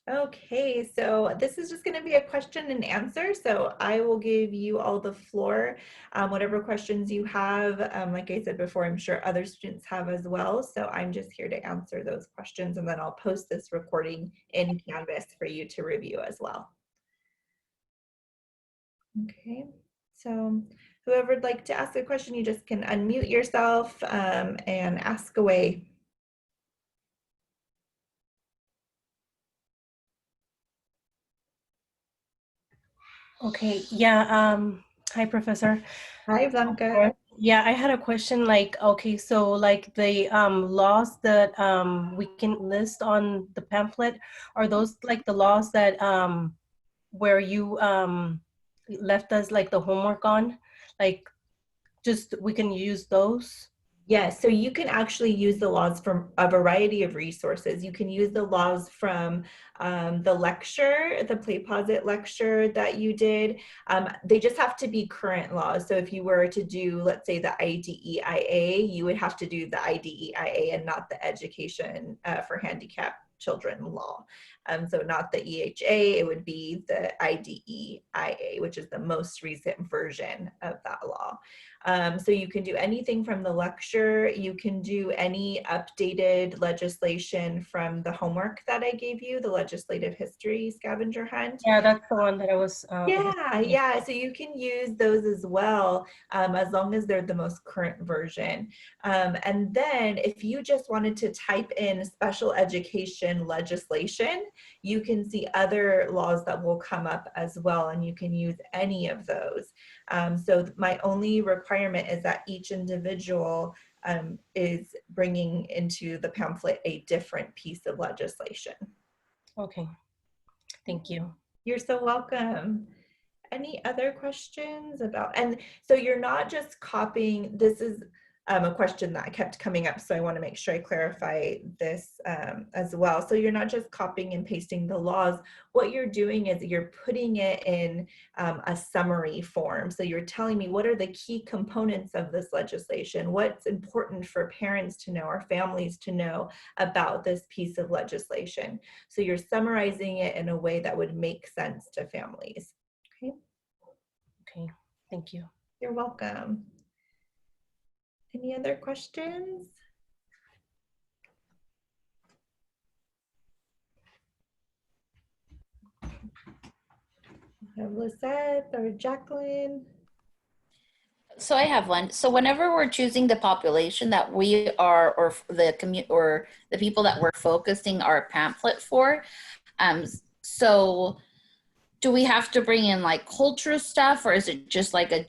Okay, so this is just going to be a question and answer. So I will give you all the floor, whatever questions you have. Like I said before, I'm sure other students have as well. So I'm just here to answer those questions, and then I'll post this recording in Canvas for you to review as well. Okay, so whoever would like to ask a question, you just can unmute yourself and ask away. Okay, yeah, hi, Professor. Hi, Blanca. Yeah, I had a question like, okay, so like the laws that we can list on the pamphlet, are those like the laws that where you left us like the homework on? Like just we can use those? Yes, so you can actually use the laws from a variety of resources. You can use the laws from the lecture, the Play Posit lecture that you did. They just have to be current laws. So if you were to do, let's say, the IDEIA, you would have to do the IDEIA and not the Education for Handicapped Children law. So not the EHA, it would be the IDEIA, which is the most recent version of that law. So you can do anything from the lecture. You can do any updated legislation from the homework that I gave you, the legislative history scavenger hunt. Yeah, that's the one that I was Yeah. So you can use those as well, as long as they're the most current version. And then if you just wanted to type in special education legislation, you can see other laws that will come up as well, and you can use any of those. So my only requirement is that each individual is bringing into the pamphlet a different piece of legislation. Okay, thank you. You're so welcome. Any other questions about, and so you're not just copying, this is a question that kept coming up, so I want to make sure I clarify this as well. So you're not just copying and pasting the laws. What you're doing is you're putting it in a summary form. So you're telling me what are the key components of this legislation, what's important for parents to know or families to know about this piece of legislation. So you're summarizing it in a way that would make sense to families. Okay. Okay, thank you. You're welcome. Any other questions? I have Lisette or Jacqueline. So I have one. So whenever we're choosing the population that we are, or the community, or the people that we're focusing our pamphlet for, so do we have to bring in like culture stuff, or is it just like the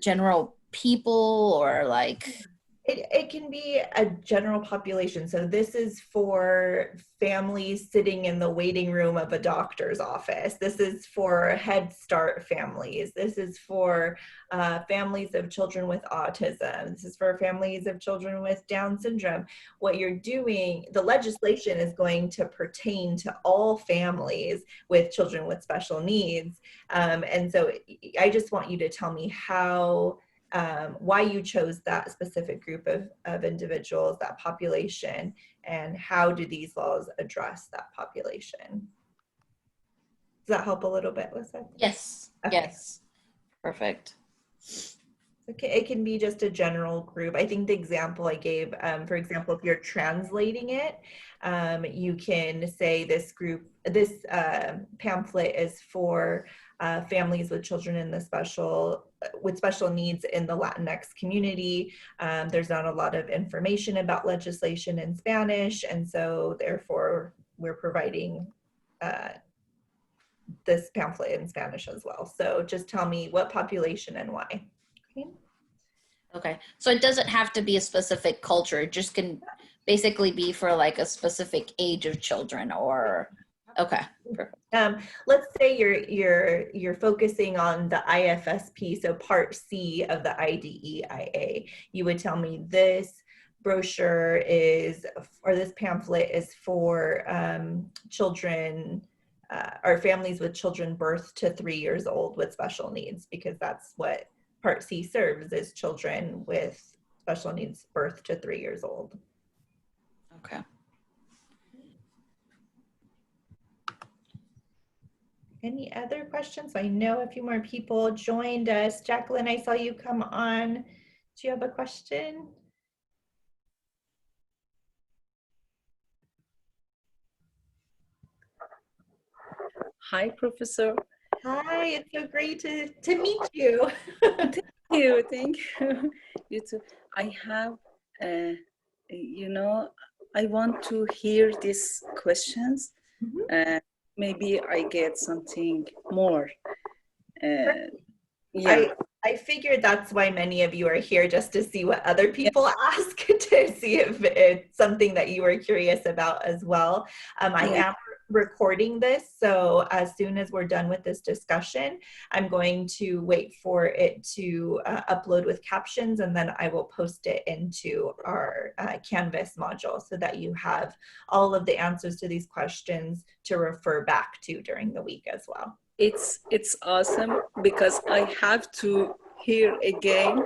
general people, or like? It can be a general population. So this is for families sitting in the waiting room of a doctor's office. This is for Head Start families. This is for families of children with autism. This is for families of children with Down syndrome. What you're doing, the legislation is going to pertain to all families with children with special needs. And so I just want you to tell me how why you chose that specific group of individuals, that population, and how do these laws address that population? Does that help a little bit, Lisa? Yes. Okay. Yes. Perfect. Okay, it can be just a general group. I think the example I gave, for example, if you're translating it, you can say this group, this pamphlet is for families with children in the with special needs in the Latinx community. There's not a lot of information about legislation in Spanish, and so therefore we're providing this pamphlet in Spanish as well. So just tell me what population and why. Okay. Okay. So it doesn't have to be a specific culture. It just can basically be for like a specific age of children, or okay. Perfect. Let's say you're focusing on the IFSP, so Part C of the IDEIA. You would tell me this brochure is, or this pamphlet is for children or families with children birth to 3 years old with special needs, because that's what Part C serves, is children with special needs birth to 3 years old. Okay. Any other questions? I know a few more people joined us. Jacqueline, I saw you come on. Do you have a question? Hi, Professor. Hi, it's so great to meet you. Thank you. Thank you. You too. I have, you know, I want to hear these questions. Maybe I get something more. Yeah. I figured that's why many of you are here, just to see what other people ask, to see if it's something that you were curious about as well. I am recording this, so as soon as we're done with this discussion, I'm going to wait for it to upload with captions, and then I will post it into our Canvas module so that you have all of the answers to these questions to refer back to during the week as well. It's awesome because I have to hear again.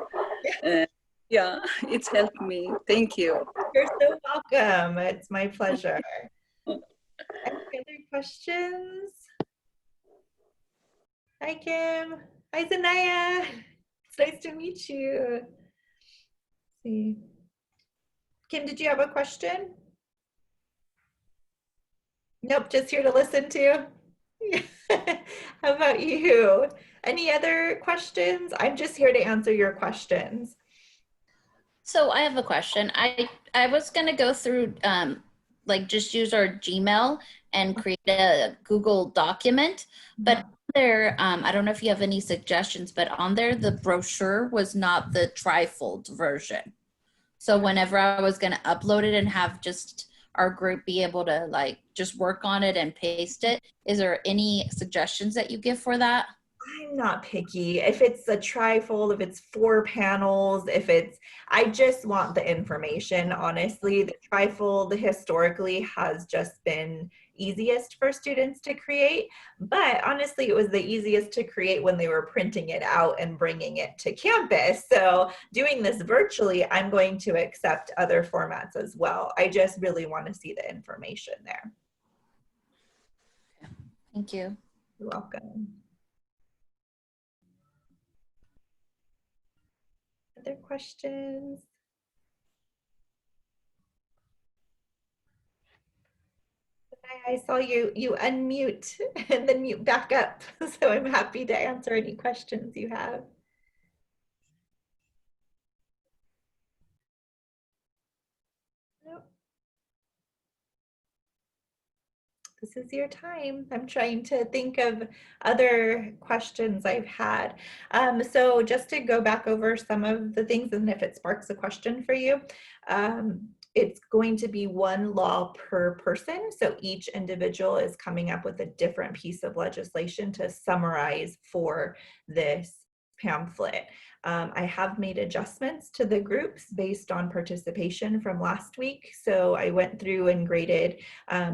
Yeah, it's helped me. Thank you. You're so welcome. It's my pleasure. Any other questions? Hi, Kim. Hi, Zanaya. It's nice to meet you. Let's see. Kim, did you have a question? Nope, just here to listen to. How about you? Any other questions? I'm just here to answer your questions. So I have a question. I was going to go through, like just use our Gmail and create a Google document, but there, I don't know if you have any suggestions, but on there, the brochure was not the trifold version. So whenever I was going to upload it and have just our group be able to like just work on it and paste it, is there any suggestions that you give for that? I'm not picky. If it's a trifold, if it's 4 panels, I just want the information, honestly. The trifold historically has just been easiest for students to create, but honestly, it was the easiest to create when they were printing it out and bringing it to campus. So doing this virtually, I'm going to accept other formats as well. I just really want to see the information there. Thank you. You're welcome. Other questions? I saw you unmute and then mute back up. So I'm happy to answer any questions you have. Nope. This is your time. I'm trying to think of other questions I've had. So just to go back over some of the things, and if it sparks a question for you, it's going to be 1 law per person. So each individual is coming up with a different piece of legislation to summarize for this pamphlet. I have made adjustments to the groups based on participation from last week. So I went through and graded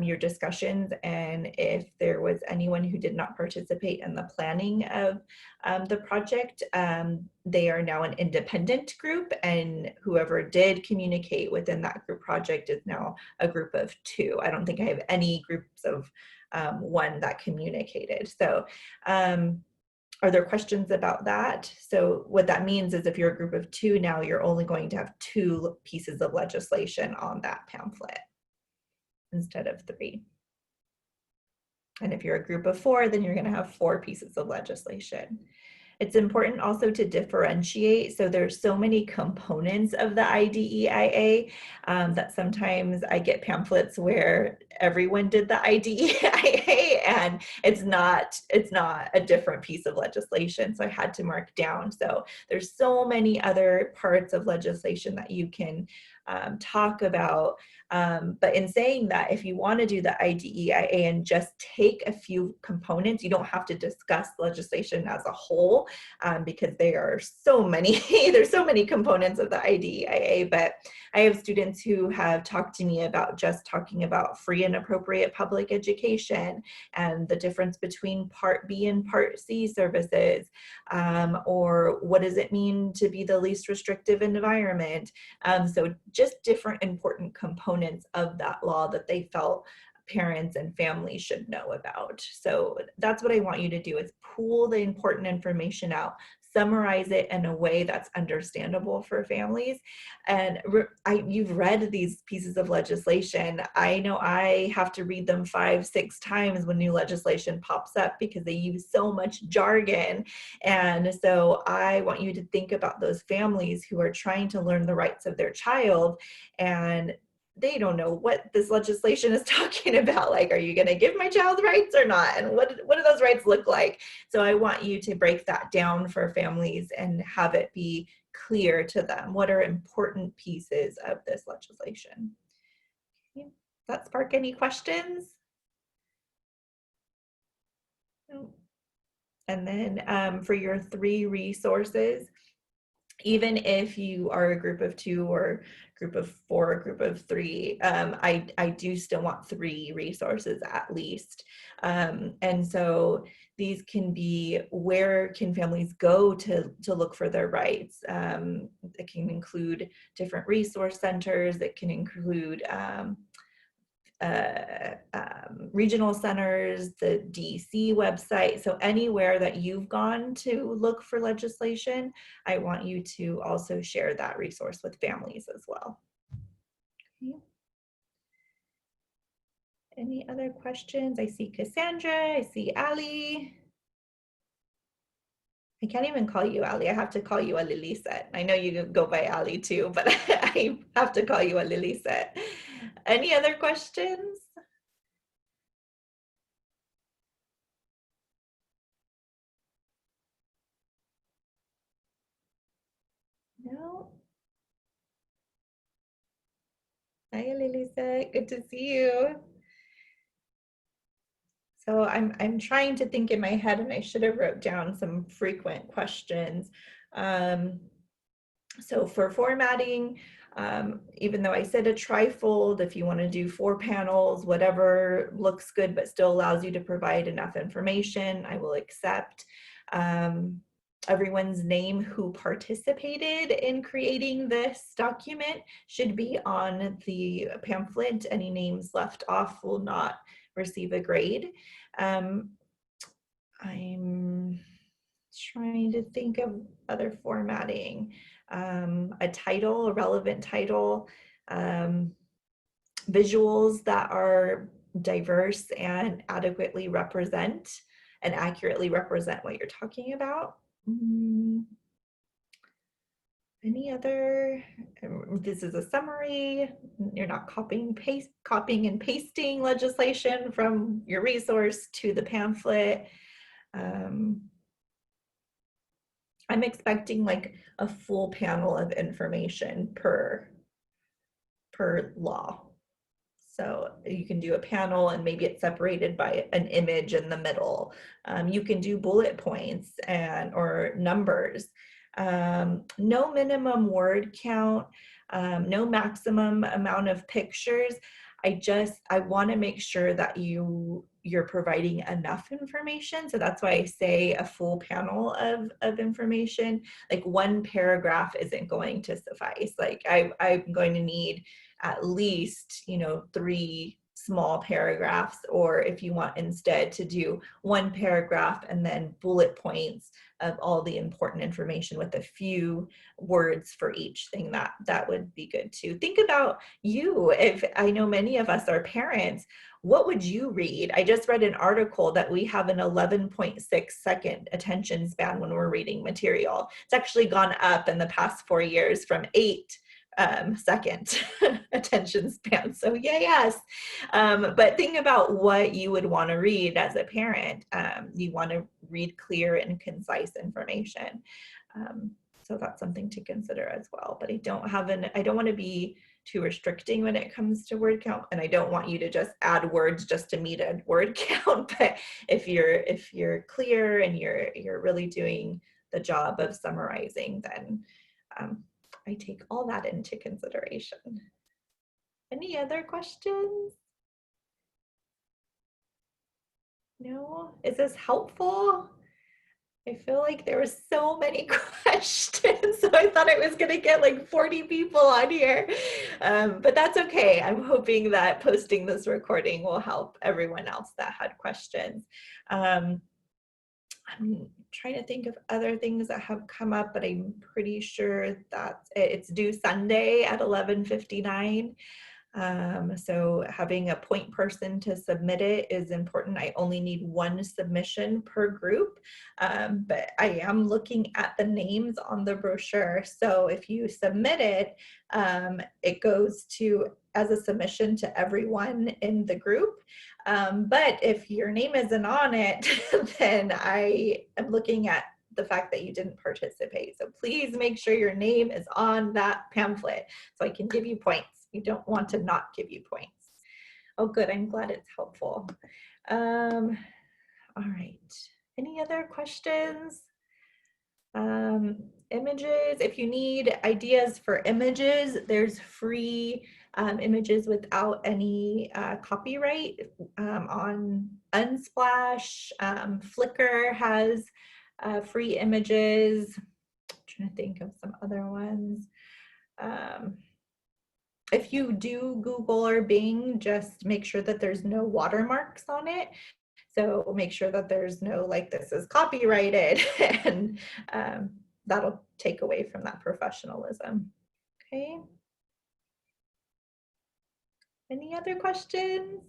your discussions, and if there was anyone who did not participate in the planning of the project, they are now an independent group, and whoever did communicate within that group project is now a group of 2. I don't think I have any groups of 1 that communicated. So are there questions about that? So what that means is if you're a group of 2 now, you're only going to have 2 pieces of legislation on that pamphlet instead of 3. And if you're a group of 4, then you're going to have 4 pieces of legislation. It's important also to differentiate. So there's so many components of the IDEIA that sometimes I get pamphlets where everyone did the IDEIA and it's not a different piece of legislation. So I had to mark down. So there's so many other parts of legislation that you can talk about. But in saying that, if you want to do the IDEIA and just take a few components, you don't have to discuss legislation as a whole because there are so many, there's so many components of the IDEIA. But I have students who have talked to me about just talking about free and appropriate public education and the difference between Part B and Part C services, or what does it mean to be the least restrictive environment. So just different important components of that law that they felt parents and families should know about. So that's what I want you to do, is pull the important information out, summarize it in a way that's understandable for families. And you've read these pieces of legislation. I know I have to read them 5-6 times when new legislation pops up because they use so much jargon. And so I want you to think about those families who are trying to learn the rights of their child, and they don't know what this legislation is talking about. Like, are you going to give my child rights or not? And what do those rights look like? So I want you to break that down for families and have it be clear to them. What are important pieces of this legislation? Okay. Does that spark any questions? No. And then for your 3 resources, even if you are a group of 2 or group of 4 or group of 3, I do still want 3 resources at least. And so these can be, where can families go to look for their rights? It can include different resource centers. It can include regional centers, the DC website. So anywhere that you've gone to look for legislation, I want you to also share that resource with families as well. Okay. Any other questions? I see Cassandra, I see Ali. I can't even call you Ali. I have to call you a Lilisette. I know you go by Ali too, but I have to call you a Lilisette. Any other questions? No? Hi, Lilisa. Good to see you. So I'm trying to think in my head, and I should have wrote down some frequent questions. So for formatting, even though I said a trifold, if you want to do 4 panels, whatever looks good but still allows you to provide enough information, I will accept. Everyone's name who participated in creating this document should be on the pamphlet. Any names left off will not receive a grade. I'm trying to think of other formatting. A title, a relevant title, visuals that are diverse and adequately represent and accurately represent what you're talking about. Any other, this is a summary, you're not copying and pasting legislation from your resource to the pamphlet. I'm expecting like a full panel of information per law. So you can do a panel and maybe it's separated by an image in the middle. You can do bullet points or numbers. No minimum word count, no maximum amount of pictures. I want to make sure that you're providing enough information. So that's why I say a full panel of information. Like 1 paragraph isn't going to suffice. Like I'm going to need at least, 3 small paragraphs, or if you want instead to do 1 paragraph and then bullet points of all the important information with a few words for each thing, that would be good too. Think about you. If I know many of us are parents, what would you read? I just read an article that we have an 11.6 second attention span when we're reading material. It's actually gone up in the past 4 years from 8 second attention span. So yes. But think about what you would want to read as a parent. You want to read clear and concise information. So that's something to consider as well. But I don't want to be too restricting when it comes to word count, and I don't want you to just add words just to meet a word count. But if you're clear and you're really doing the job of summarizing, then I take all that into consideration. Any other questions? No? Is this helpful? I feel like there were so many questions, so I thought I was going to get like 40 people on here, but that's okay. I'm hoping that posting this recording will help everyone else that had questions. I'm trying to think of other things that have come up, but I'm pretty sure that it's due Sunday at 11:59. So having a point person to submit it is important. I only need one submission per group, but I am looking at the names on the brochure. So if you submit it, it goes to as a submission to everyone in the group. But if your name isn't on it, then I am looking at the fact that you didn't participate. So please make sure your name is on that pamphlet so I can give you points. You don't want to not give you points. Oh, good. I'm glad it's helpful. All right. Any other questions? Images. If you need ideas for images, there's free images without any copyright on Unsplash. Flickr has free images. I'm trying to think of some other ones. If you do Google or Bing, just make sure that there's no watermarks on it. So make sure that there's no like this is copyrighted and that'll take away from that professionalism. Okay. Any other questions?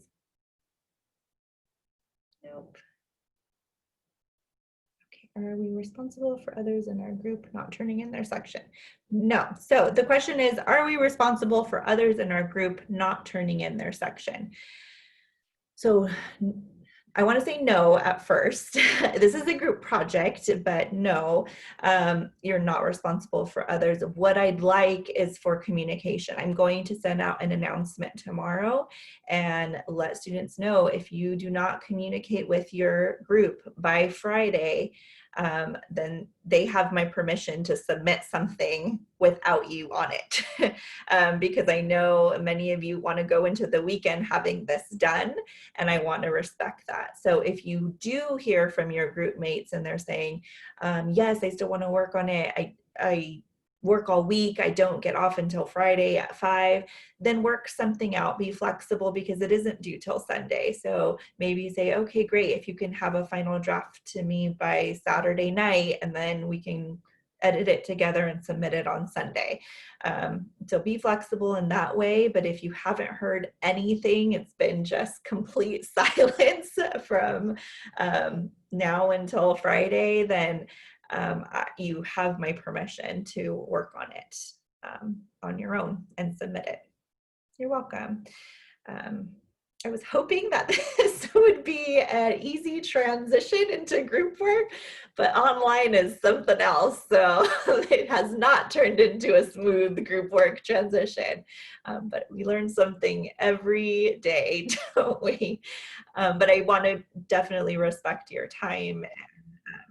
Nope. Are we responsible for others in our group not turning in their section? No. So the question is, are we responsible for others in our group not turning in their section? So I want to say no at first. This is a group project, but no, you're not responsible for others. What I'd like is for communication. I'm going to send out an announcement tomorrow and let students know if you do not communicate with your group by Friday, then they have my permission to submit something without you on it. Because I know many of you want to go into the weekend having this done, and I want to respect that. So if you do hear from your group mates and they're saying, yes, I still want to work on it, I work all week, I don't get off until Friday at 5, then work something out, be flexible because it isn't due till Sunday. So maybe say, okay, great, if you can have a final draft to me by Saturday night, and then we can edit it together and submit it on Sunday. So be flexible in that way. But if you haven't heard anything, it's been just complete silence from now until Friday, then you have my permission to work on it on your own and submit it. You're welcome. I was hoping that this would be an easy transition into group work, but online is something else. So it has not turned into a smooth group work transition. But we learn something every day, don't we? But I want to definitely respect your time,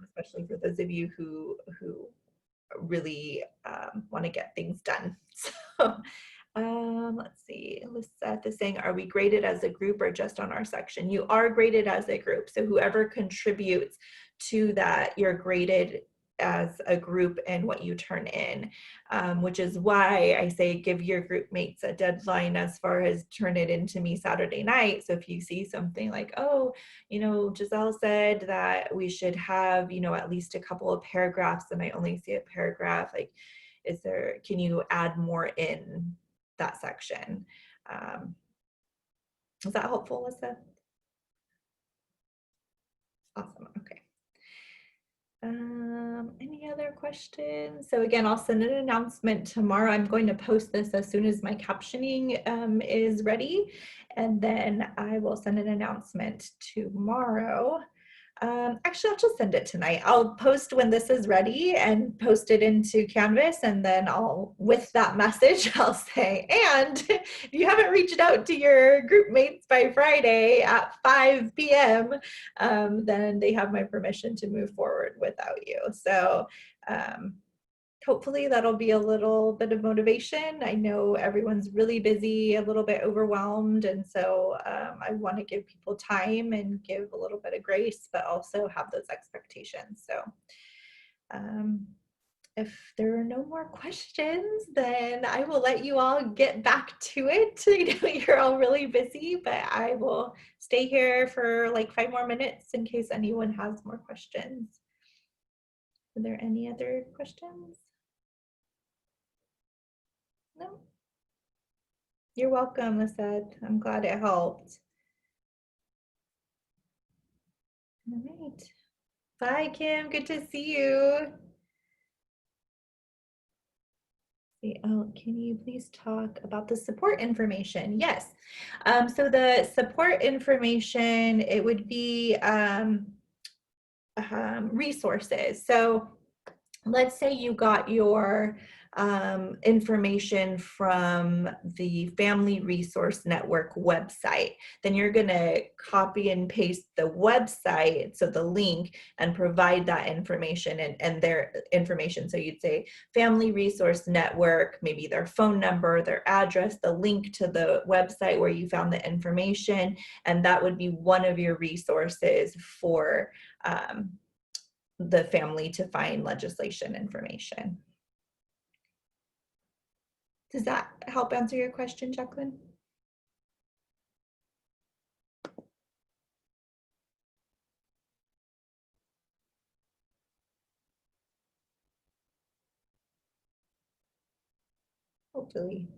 especially for those of you who really want to get things done. So let's see, Lisette is saying, are we graded as a group or just on our section? You are graded as a group. So whoever contributes to that, you're graded as a group and what you turn in, which is why I say give your group mates a deadline as far as turn it into me Saturday night. So if you see something like, oh, you know, Giselle said that we should have, you know, at least a couple of paragraphs and I only see a paragraph, like, can you add more in that section? Is that helpful, Lisa? Awesome, okay. Any other questions? So again, I'll send an announcement tomorrow. I'm going to post this as soon as my captioning is ready, and then I will send an announcement tomorrow. Actually, I'll just send it tonight. I'll post when this is ready and post it into Canvas, and then with that message, I'll say, and if you haven't reached out to your group mates by Friday at 5 p.m., then they have my permission to move forward without you. So hopefully that'll be a little bit of motivation. I know everyone's really busy, a little bit overwhelmed, and so I want to give people time and give a little bit of grace, but also have those expectations. So if there are no more questions, then I will let you all get back to it. I know you're all really busy, but I will stay here for like 5 more minutes in case anyone has more questions. Are there any other questions? No? You're welcome, Lisette. I'm glad it helped. All right. Bye, Kim. Good to see you. Oh, can you please talk about the support information? Yes. So the support information, it would be resources. So let's say you got your information from the Family Resource Network website, then you're going to copy and paste the website, so the link, and provide that information and their information. So you'd say Family Resource Network, maybe their phone number, their address, the link to the website where you found the information, and that would be one of your resources for the family to find legislation information. Does that help answer your question, Jacqueline? Hopefully.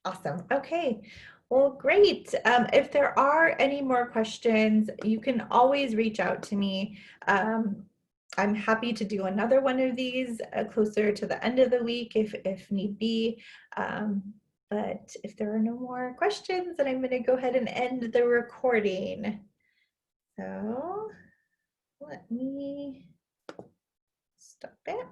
Awesome. Okay. Well, great. If there are any more questions, you can always reach out to me. I'm happy to do another one of these closer to the end of the week if need be. But if there are no more questions, then I'm going to go ahead and end the recording. So let me stop it.